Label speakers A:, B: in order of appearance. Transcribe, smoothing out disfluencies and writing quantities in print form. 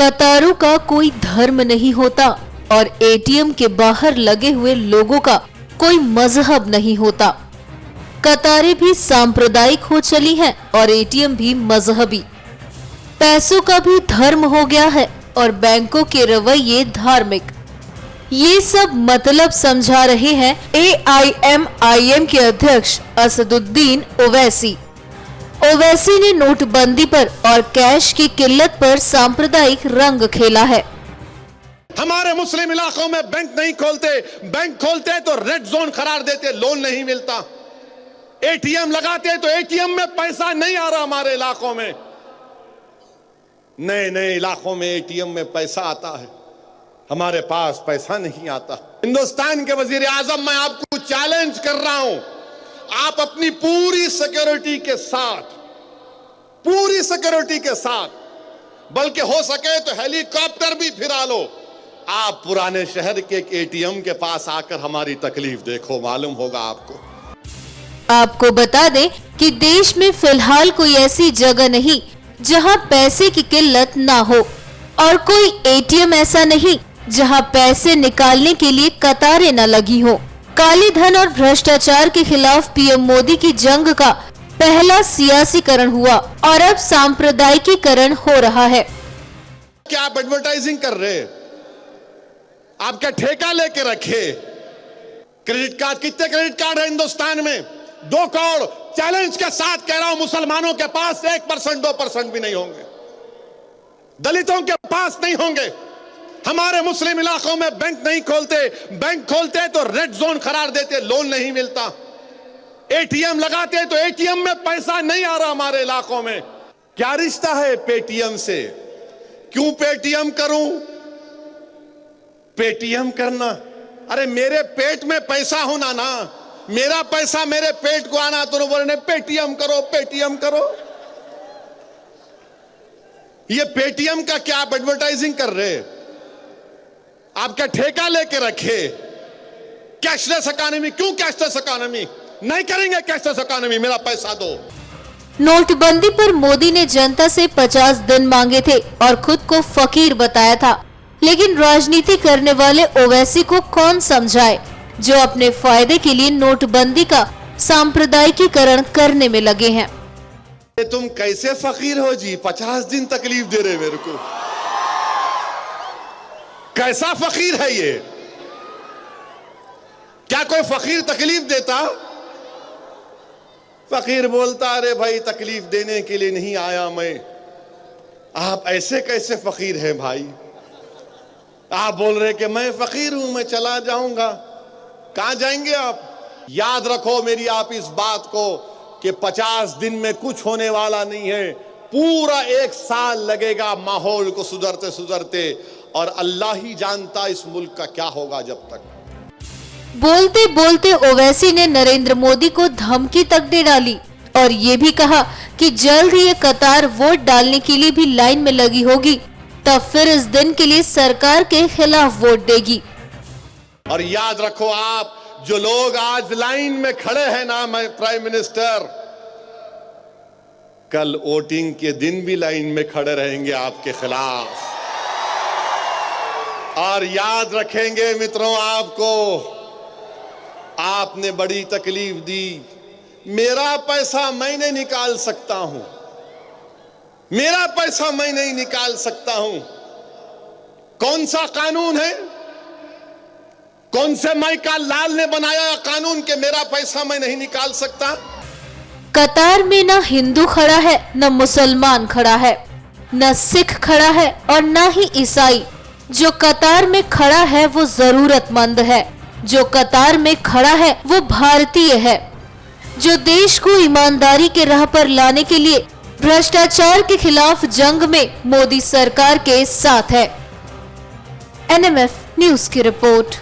A: कतारों का कोई धर्म नहीं होता और एटीएम के बाहर लगे हुए लोगों का कोई मजहब नहीं होता। कतारें भी सांप्रदायिक हो चली हैं और एटीएम भी मजहबी। पैसों का भी धर्म हो गया है और बैंकों के रवैये धार्मिक। ये सब मतलब समझा रहे हैं AIMIM के अध्यक्ष असदुद्दीन ओवैसी। ओवैसी ने नोटबंदी पर और कैश की किल्लत पर सांप्रदायिक रंग खेला है।
B: हमारे मुस्लिम इलाकों में बैंक नहीं खोलते, बैंक खोलते तो रेड जोन करार देते, लोन नहीं मिलता। एटीएम लगाते तो एटीएम में पैसा नहीं आ रहा। हमारे इलाकों में नए नए इलाकों में एटीएम में पैसा आता है, हमारे पास पैसा नहीं आता। हिंदुस्तान के वजीर आजम, मैं आपको चैलेंज कर रहा हूं, आप अपनी पूरी सिक्योरिटी के साथ, बल्कि हो सके तो हेलीकॉप्टर भी फिरा लो, आप पुराने शहर के एटीएम के पास आकर हमारी तकलीफ देखो, मालूम होगा आपको।
A: आपको बता दें कि देश में फिलहाल कोई ऐसी जगह नहीं जहां पैसे की किल्लत ना हो और कोई एटीएम ऐसा नहीं जहां पैसे निकालने के लिए कतारें न लगी हो। काले धन और भ्रष्टाचार के खिलाफ पीएम मोदी की जंग का पहला सियासीकरण हुआ और अब सांप्रदायिकीकरण हो रहा है।
B: क्या आप एडवर्टाइजिंग कर रहे हैं? आप क्या ठेका लेके रखे? क्रेडिट कार्ड, कितने क्रेडिट कार्ड है हिंदुस्तान में? 2 करोड़। चैलेंज के साथ कह रहा हूं, मुसलमानों के पास 1%, 2% भी नहीं होंगे, दलितों के पास नहीं होंगे। हमारे मुस्लिम इलाकों में बैंक नहीं खोलते, बैंक खोलते तो रेड जोन करार देते, लोन नहीं मिलता। एटीएम लगाते तो एटीएम में पैसा नहीं आ रहा। हमारे इलाकों में क्या रिश्ता है पेटीएम से? क्यों पेटीएम करूं? पेटीएम करना, अरे मेरे पेट में पैसा होना ना, मेरा पैसा मेरे पेट को आना, तो बोले पेटीएम करो, पेटीएम करो। ये पेटीएम का क्या आप एडवर्टाइजिंग कर रहे हैं? आप क्या ठेका लेके रखे? कैशलेस इकोनॉमी, क्यों कैशलेस इकोनॉमी? नहीं करेंगे कैशलेस इकोनॉमी, मेरा पैसा दो।
A: नोटबंदी पर मोदी ने जनता से 50 दिन मांगे थे और खुद को फकीर बताया था, लेकिन राजनीति करने वाले ओवैसी को कौन समझाए जो अपने फायदे के लिए नोटबंदी का सांप्रदायिकीकरण करने में लगे हैं।
B: तुम कैसे फकीर हो जी? 50 दिन तकलीफ दे रहे मेरे को। कैसा फकीर है ये? क्या कोई फकीर तकलीफ देता? फकीर बोलता, अरे भाई तकलीफ देने के लिए नहीं आया मैं। आप ऐसे कैसे फकीर हैं भाई? आप बोल रहे कि मैं फकीर हूं, मैं चला जाऊंगा। कहां जाएंगे आप? याद रखो मेरी आप इस बात को कि 50 दिन में कुछ होने वाला नहीं है, पूरा 1 साल लगेगा माहौल को सुधरते सुधरते, और अल्लाह ही जानता इस मुल्क का क्या होगा जब तक।
A: बोलते बोलते ओवैसी ने नरेंद्र मोदी को धमकी तक दे डाली और ये भी कहा कि जल्द ही ये कतार वोट डालने के लिए भी लाइन में लगी होगी, तब फिर इस दिन के लिए सरकार के खिलाफ वोट देगी।
B: और याद रखो, आप जो लोग आज लाइन में खड़े हैं ना, मैं प्राइम मिनिस्टर, कल वोटिंग के दिन भी लाइन में खड़े रहेंगे आपके खिलाफ। और याद रखेंगे मित्रों, आपने बड़ी तकलीफ दी। मेरा पैसा मैं नहीं निकाल सकता हूं, मेरा पैसा मैं नहीं निकाल सकता हूं। कौन सा कानून है? कौन से माइका लाल ने बनाया कानून के मेरा पैसा मैं नहीं निकाल सकता?
A: कतार में न हिंदू खड़ा है, न मुसलमान खड़ा है, न सिख खड़ा है और न ही ईसाई। जो कतार में खड़ा है वो जरूरतमंद है, जो कतार में खड़ा है वो भारतीय है, जो देश को ईमानदारी के राह पर लाने के लिए भ्रष्टाचार के खिलाफ जंग में मोदी सरकार के साथ है। NMF न्यूज की रिपोर्ट।